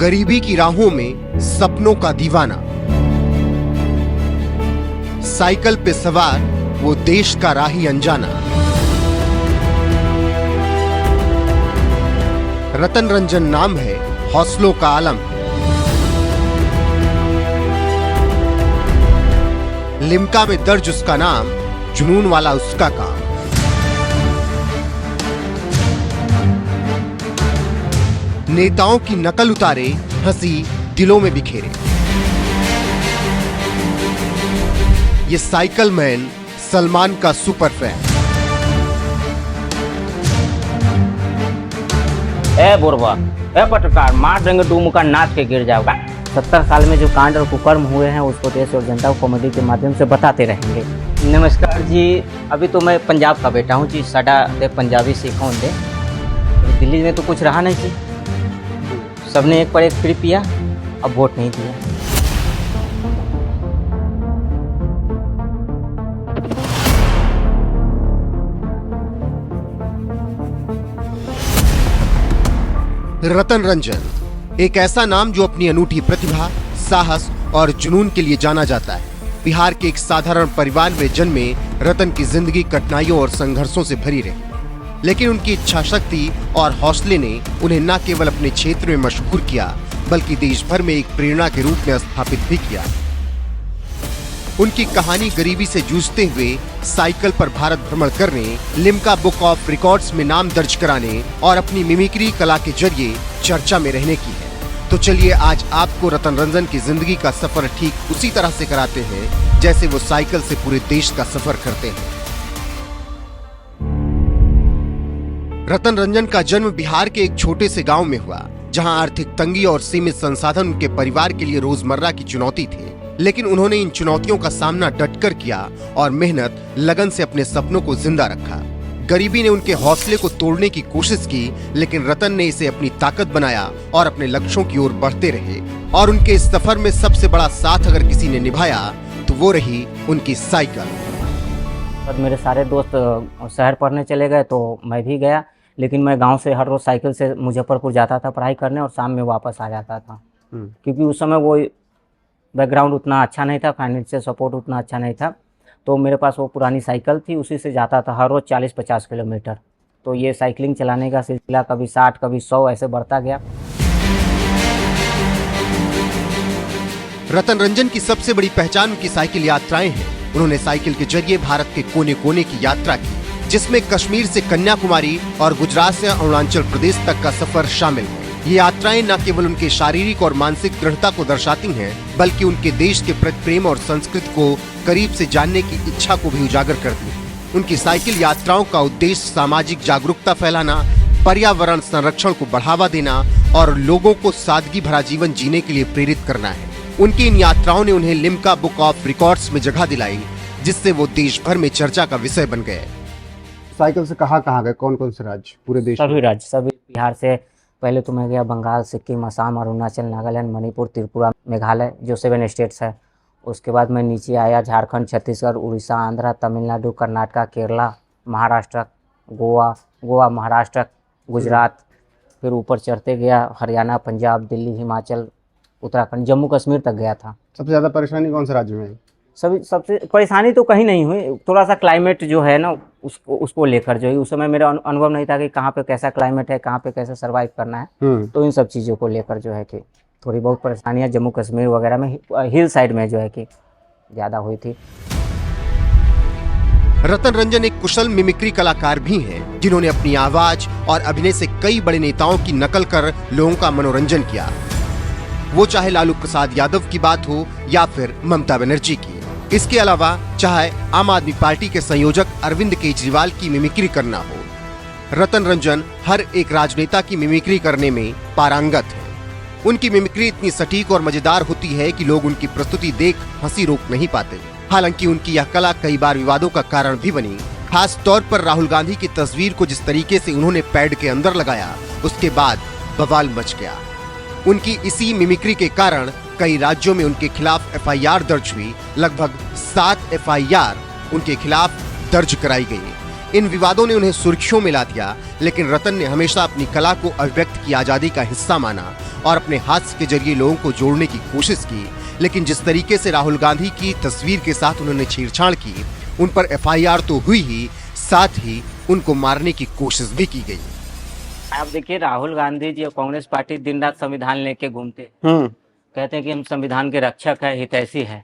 गरीबी की राहों में सपनों का दीवाना, साइकिल पे सवार वो देश का राही अनजाना। रतन रंजन नाम है, हौसलों का आलम है। लिम्का में दर्ज उसका नाम, जुनून वाला उसका काम। नेताओं की नकल उतारे, हंसी दिलों में बिखेरे। ये साइकिल मैन सलमान का सुपर फैन। ए बुरबा, ए पत्रकार, मार देंगे तुम का नाच के गिर जाओगा। 70 साल में जो कांड और कुकर्म हुए हैं उसको देश और जनता को कॉमेडी के माध्यम से बताते रहेंगे। नमस्कार जी, अभी तो मैं पंजाब का बेटा हूँ जी। साडा दे पंजाबी सीखा दे। दिल्ली में तो कुछ रहा नहीं जी, सबने एक पर एक फ्री पिया, अब वोट नहीं दिया। रतन रंजन एक ऐसा नाम जो अपनी अनूठी प्रतिभा, साहस और जुनून के लिए जाना जाता है। बिहार के एक साधारण परिवार में जन्मे रतन की जिंदगी कठिनाइयों और संघर्षों से भरी रही, लेकिन उनकी इच्छा शक्ति और हौसले ने उन्हें न केवल अपने क्षेत्र में मशहूर किया, बल्कि देश भर में एक प्रेरणा के रूप में स्थापित भी किया। उनकी कहानी गरीबी से जूझते हुए साइकिल पर भारत भ्रमण करने, लिम्का बुक ऑफ रिकॉर्ड्स में नाम दर्ज कराने और अपनी मिमिक्री कला के जरिए चर्चा में रहने की है। तो चलिए आज आपको रतन रंजन की जिंदगी का सफर ठीक उसी तरह से कराते हैं जैसे वो साइकिल से पूरे देश का सफर करते हैं। रतन रंजन का जन्म बिहार के एक छोटे से गांव में हुआ, जहां आर्थिक तंगी और सीमित संसाधन उनके परिवार के लिए रोजमर्रा की चुनौती थे। लेकिन उन्होंने इन चुनौतियों का सामना डटकर किया और मेहनत लगन से अपने सपनों को जिंदा रखा। गरीबी ने उनके हौसले को तोड़ने की कोशिश की, लेकिन रतन ने इसे अपनी ताकत बनाया और अपने लक्ष्यों की ओर बढ़ते रहे। और उनके इस सफर में सबसे बड़ा साथ अगर किसी ने निभाया तो वो रही उनकी साइकिल। मेरे सारे दोस्त शहर पढ़ने चले गए तो मैं भी गया, लेकिन मैं गांव से हर रोज साइकिल से मुजफ्फरपुर जाता था पढ़ाई करने और शाम में वापस आ जाता था। क्योंकि उस समय वो बैकग्राउंड उतना अच्छा नहीं था, फाइनेंशियल सपोर्ट उतना अच्छा नहीं था, तो मेरे पास वो पुरानी साइकिल थी, उसी से जाता था हर रोज़ 40-50 किलोमीटर। तो ये साइकिलिंग चलाने का सिलसिला कभी 60 कभी 100 ऐसे बढ़ता गया। रतन रंजन की सबसे बड़ी पहचान उनकी साइकिल यात्राएं हैं। उन्होंने साइकिल के जरिए भारत के कोने कोने की यात्रा की, जिसमें कश्मीर से कन्याकुमारी और गुजरात से अरुणाचल प्रदेश तक का सफर शामिल है। ये यात्राएं न केवल उनके शारीरिक और मानसिक दृढ़ता को दर्शाती हैं, बल्कि उनके देश के प्रति प्रेम और संस्कृति को करीब से जानने की इच्छा को भी उजागर करती हैं। उनकी साइकिल यात्राओं का उद्देश्य सामाजिक जागरूकता फैलाना, पर्यावरण संरक्षण को बढ़ावा देना और लोगों को सादगी भरा जीवन जीने के लिए प्रेरित करना है। उनकी इन यात्राओं ने उन्हें लिम्का बुक ऑफ रिकॉर्ड्स में जगह दिलाई, जिससे वो देश भर में चर्चा का विषय बन गए। साइकिल से कहाँ गए, कौन कौन से राज्य? पूरे देश? सभी राज्य, सभी। बिहार से पहले तो मैं गया बंगाल, सिक्किम, असम, अरुणाचल, नागालैंड, मणिपुर, त्रिपुरा, मेघालय, जो 7 स्टेट्स है। उसके बाद मैं नीचे आया झारखंड, छत्तीसगढ़, उड़ीसा, आंध्रा, तमिलनाडु, कर्नाटक, केरला, महाराष्ट्र, गोवा, महाराष्ट्र, गुजरात। फिर ऊपर चढ़ते गया हरियाणा, पंजाब, दिल्ली, हिमाचल, उत्तराखंड, जम्मू कश्मीर तक गया था। सबसे ज़्यादा परेशानी कौन से राज्य में है? सबसे परेशानी तो कहीं नहीं हुई, थोड़ा सा क्लाइमेट जो है ना उसको लेकर जो है, उस समय मेरा अनुभव नहीं था कि कहाँ पे कैसा क्लाइमेट है, कहाँ पे कैसे सरवाइव करना है। तो इन सब चीज़ों को लेकर जो है कि थोड़ी बहुत परेशानियाँ जम्मू कश्मीर वगैरह में हिल साइड में जो है कि ज़्यादा हुई थी। रतन रंजन एक कुशल मिमिक्री कलाकार भी हैं, जिन्होंने अपनी आवाज और अभिनय से कई बड़े नेताओं की नकल कर लोगों का मनोरंजन किया। वो चाहे लालू प्रसाद यादव की बात हो या फिर ममता बनर्जी की। इसके अलावा चाहे आम आदमी पार्टी के संयोजक अरविंद केजरीवाल की मिमिक्री करना हो, रतन रंजन हर एक राजनेता की मिमिक्री करने में पारंगत है। उनकी मिमिक्री इतनी सटीक और मजेदार होती है कि लोग उनकी प्रस्तुति देख हंसी रोक नहीं पाते। हालांकि उनकी यह कला कई बार विवादों का कारण भी बनी। खास तौर पर राहुल गांधी की तस्वीर को जिस तरीके से उन्होंने पैड के अंदर लगाया, उसके बाद बवाल मच गया। उनकी इसी मिमिक्री के कारण कई राज्यों में उनके खिलाफ एफआईआर दर्ज हुई। लगभग 7 एफआईआर उनके खिलाफ दर्ज कराई गई। इन विवादों ने उन्हें सुर्खियों में ला दिया, लेकिन रतन ने हमेशा अपनी कला को अभिव्यक्त की आजादी का हिस्सा माना और अपने हास्य के जरिए लोगों को जोड़ने की कोशिश की। लेकिन जिस तरीके से राहुल गांधी की तस्वीर के साथ उन्होंने छेड़छाड़ की, उन पर एफआईआर तो हुई ही, साथ ही उनको मारने की कोशिश भी की गई। आप देखिए, राहुल गांधी जी और कांग्रेस पार्टी दिन रात संविधान लेके घूमते, कहते हैं कि हम संविधान के रक्षक है, हितैषी है।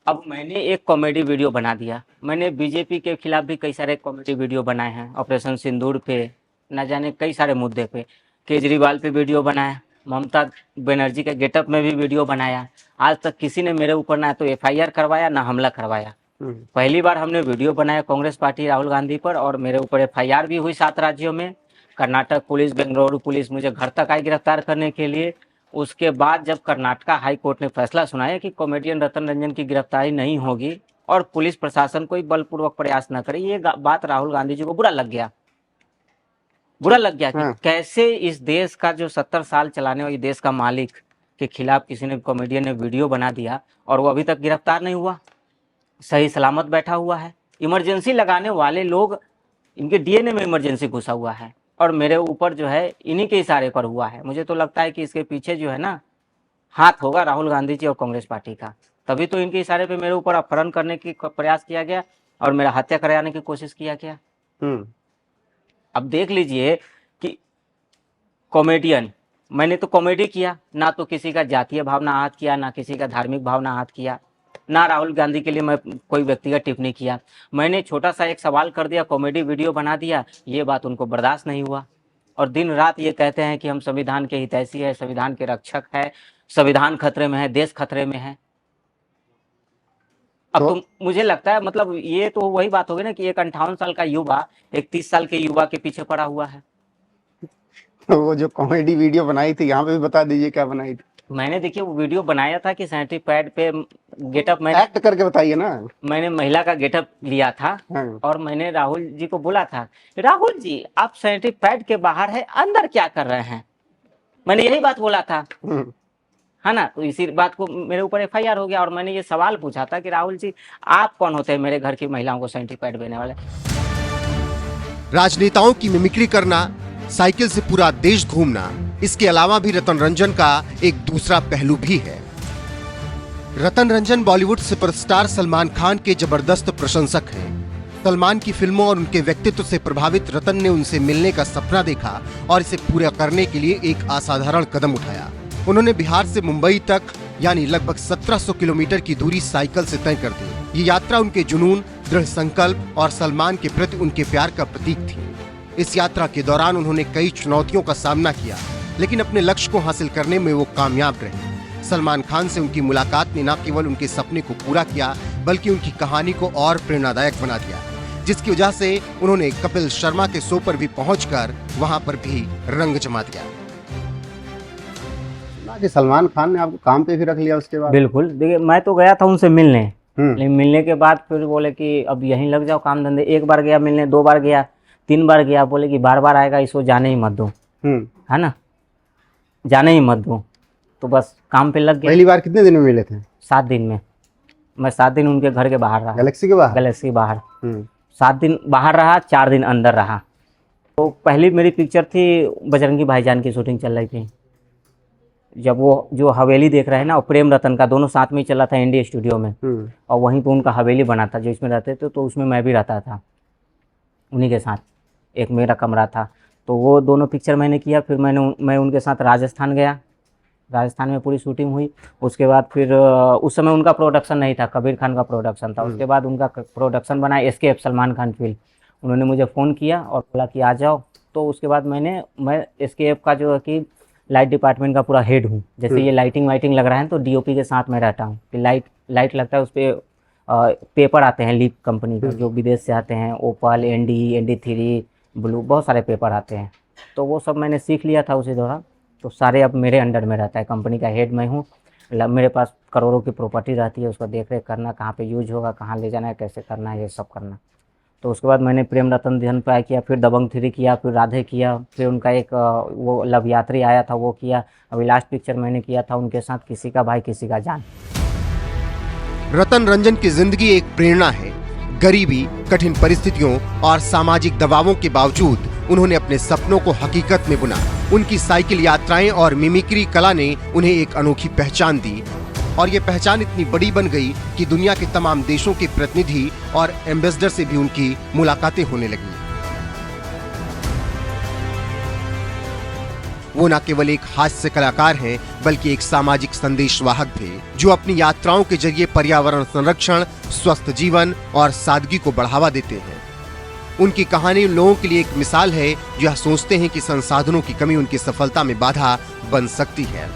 अब मैंने एक कॉमेडी वीडियो बना दिया। मैंने बीजेपी के खिलाफ भी कई सारे कॉमेडी वीडियो बनाए हैं, ऑपरेशन सिंदूर पे, न जाने कई सारे मुद्दे पे, केजरीवाल पे वीडियो बनाया, ममता बनर्जी के गेटअप में भी वीडियो बनाया। आज तक किसी ने मेरे ऊपर ना तो एफआईआर करवाया ना हमला करवाया। पहली बार हमने वीडियो बनाया कांग्रेस पार्टी राहुल गांधी पर और मेरे ऊपर एफआईआर भी हुई 7 राज्यों में। कर्नाटक पुलिस, बेंगलुरु पुलिस मुझे घर तक आई गिरफ्तार करने के लिए। उसके बाद जब कर्नाटका हाई कोर्ट ने फैसला सुनाया कि कॉमेडियन रतन रंजन की गिरफ्तारी नहीं होगी और पुलिस प्रशासन कोई बलपूर्वक प्रयास न करे, ये बात राहुल गांधी जी को बुरा लग गया कि कैसे इस देश का जो 70 साल चलाने वाले देश का मालिक के खिलाफ किसी ने कॉमेडियन ने वीडियो बना दिया और वो अभी तक गिरफ्तार नहीं हुआ, सही सलामत बैठा हुआ है। इमरजेंसी लगाने वाले लोग, इनके डीएनए में इमरजेंसी घुसा हुआ है और मेरे ऊपर जो है इन्हीं के इशारे पर हुआ है। मुझे तो लगता है कि इसके पीछे जो है ना हाथ होगा राहुल गांधी जी और कांग्रेस पार्टी का, तभी तो इनके इशारे पे मेरे ऊपर अपहरण करने की प्रयास किया गया और मेरा हत्या कराने की कोशिश किया गया। अब देख लीजिए कि कॉमेडियन, मैंने तो कॉमेडी किया, ना तो किसी का जातीय भावना आहत किया, ना किसी का धार्मिक भावना आहत किया, ना राहुल गांधी के लिए मैं कोई व्यक्तिगत टिप्पणी किया। मैंने छोटा सा एक सवाल कर दिया, कॉमेडी वीडियो बना दिया, ये बात उनको बर्दाश्त नहीं हुआ और दिन रात ये कहते हैं कि हम संविधान के हितैषी है, संविधान के रक्षक है, संविधान खतरे में है, देश खतरे में है। अब तो मुझे लगता है मतलब ये तो वही बात होगी ना कि एक 58 साल का युवा एक 30 साल के युवा के पीछे पड़ा हुआ है। वो जो कॉमेडी वीडियो बनाई थी, यहाँ पे भी बता दीजिए क्या बनाई थी। मैंने देखिए वो वीडियो बनाया था कि सैनिटरी पैड पे गेटअप में एक्ट करके बताइए ना। मैंने महिला का गेटअप लिया था और मैंने राहुल जी को बोला था, राहुल जी आप सैनिटरी पैड के बाहर है, अंदर क्या कर रहे हैं। मैंने यही बात बोला था, है ना। तो इसी बात को मेरे ऊपर एफआईआर हो गया और मैंने ये सवाल पूछा था कि राहुल जी आप कौन होते हैं मेरे घर की महिलाओं को सैनिटरी पैड देने वाले। राजनेताओं की मिमिक्री करना, साइकिल से पूरा देश घूमना, इसके अलावा भी रतन रंजन का एक दूसरा पहलू भी है। रतन रंजन बॉलीवुड सुपरस्टार सलमान खान के जबरदस्त प्रशंसक हैं। सलमान की फिल्मों और उनके व्यक्तित्व से प्रभावित रतन ने उनसे मिलने का सपना देखा और इसे पूरा करने के लिए एक असाधारण कदम उठाया। उन्होंने बिहार से मुंबई तक यानी लगभग 1700 किलोमीटर की दूरी साइकिल से तय कर दी। ये यात्रा उनके जुनून, दृढ़ संकल्प और सलमान के प्रति उनके प्यार का प्रतीक थी। इस यात्रा के दौरान उन्होंने कई चुनौतियों का सामना किया, लेकिन अपने लक्ष्य को हासिल करने में वो कामयाब रहे। सलमान खान से उनकी मुलाकात ने न केवल उनके सपने को पूरा किया, बल्कि उनकी कहानी को और प्रेरणादायक बना दिया, जिसकी वजह से उन्होंने कपिल शर्मा के शो पर भी पहुंचकर वहां पर भी रंग जमा दिया। कि सलमान खान ने आपको काम पे भी रख लिया उसके बाद? बिल्कुल, देखिए मैं तो गया था उनसे मिलने, लेकिन मिलने के बाद फिर बोले कि अब यहीं लग जाओ काम धंधे। एक बार गया मिलने, 2 बार गया, 3 बार गया, बोले कि बार बार आएगा इसको जाने ही मत दो, है ना, जाने ही मत दो। तो बस काम पे लग गया। पहली बार कितने दिन में मिले थे? 7 दिन में। मैं 7 दिन उनके घर के बाहर रहा। गैलेक्सी के बाहर? गैलेक्सी बाहर 7 दिन बाहर रहा, 4 दिन अंदर रहा। तो पहली मेरी पिक्चर थी बजरंगी भाईजान की शूटिंग चल रही थी, जब वो जो हवेली देख रहे हैं ना, और प्रेम रतन का दोनों साथ में ही चला था इंडिया स्टूडियो में, और वहीं पे उनका हवेली बना था जो इसमें रहते थे, तो उसमें मैं भी रहता था उन्हीं के साथ, एक मेरा कमरा था। तो वो दोनों पिक्चर मैंने किया। फिर मैं उनके साथ राजस्थान गया, राजस्थान में पूरी शूटिंग हुई। उसके बाद फिर उस समय उनका प्रोडक्शन नहीं था, कबीर खान का प्रोडक्शन था। उसके बाद उनका प्रोडक्शन बना एसकेएफ सलमान खान फिल्म। उन्होंने मुझे फ़ोन किया और बोला कि आ जाओ। तो उसके बाद मैं एसकेएफ का जो है कि लाइट डिपार्टमेंट का पूरा हेड हूँ। जैसे ये लाइटिंग वाइटिंग लग रहा है तो डीओपी के साथ मैं रहता हूँ कि लाइट लगता है, उस पर पेपर आते हैं लीप कंपनी के जो विदेश से आते हैं, ओपल, ND3, ब्लू, बहुत सारे पेपर आते हैं। तो वो सब मैंने सीख लिया था उसी दौरान। तो सारे अब मेरे अंडर में रहता है, कंपनी का हेड मैं हूँ। मेरे पास करोड़ों की प्रॉपर्टी रहती है, उसका देख रेख करना, कहाँ पे यूज होगा, कहाँ ले जाना है, कैसे करना है, ये सब करना। तो उसके बाद मैंने प्रेम रतन धन पे किया, फिर दबंग 3 किया, फिर राधे किया, फिर उनका एक वो लव यात्री आया था वो किया। अभी लास्ट पिक्चर मैंने किया था उनके साथ, किसी का भाई किसी का जान। रतन रंजन की जिंदगी एक प्रेरणा है। गरीबी, कठिन परिस्थितियों और सामाजिक दबावों के बावजूद उन्होंने अपने सपनों को हकीकत में बुना। उनकी साइकिल यात्राएं और मिमिक्री कला ने उन्हें एक अनोखी पहचान दी और ये पहचान इतनी बड़ी बन गई कि दुनिया के तमाम देशों के प्रतिनिधि और एम्बेसडर से भी उनकी मुलाकातें होने लगीं। वो न केवल एक हास्य कलाकार हैं, बल्कि एक सामाजिक संदेशवाहक थे, जो अपनी यात्राओं के जरिए पर्यावरण संरक्षण, स्वस्थ जीवन और सादगी को बढ़ावा देते हैं। उनकी कहानी उन लोगों के लिए एक मिसाल है जो यह सोचते हैं कि संसाधनों की कमी उनकी सफलता में बाधा बन सकती है।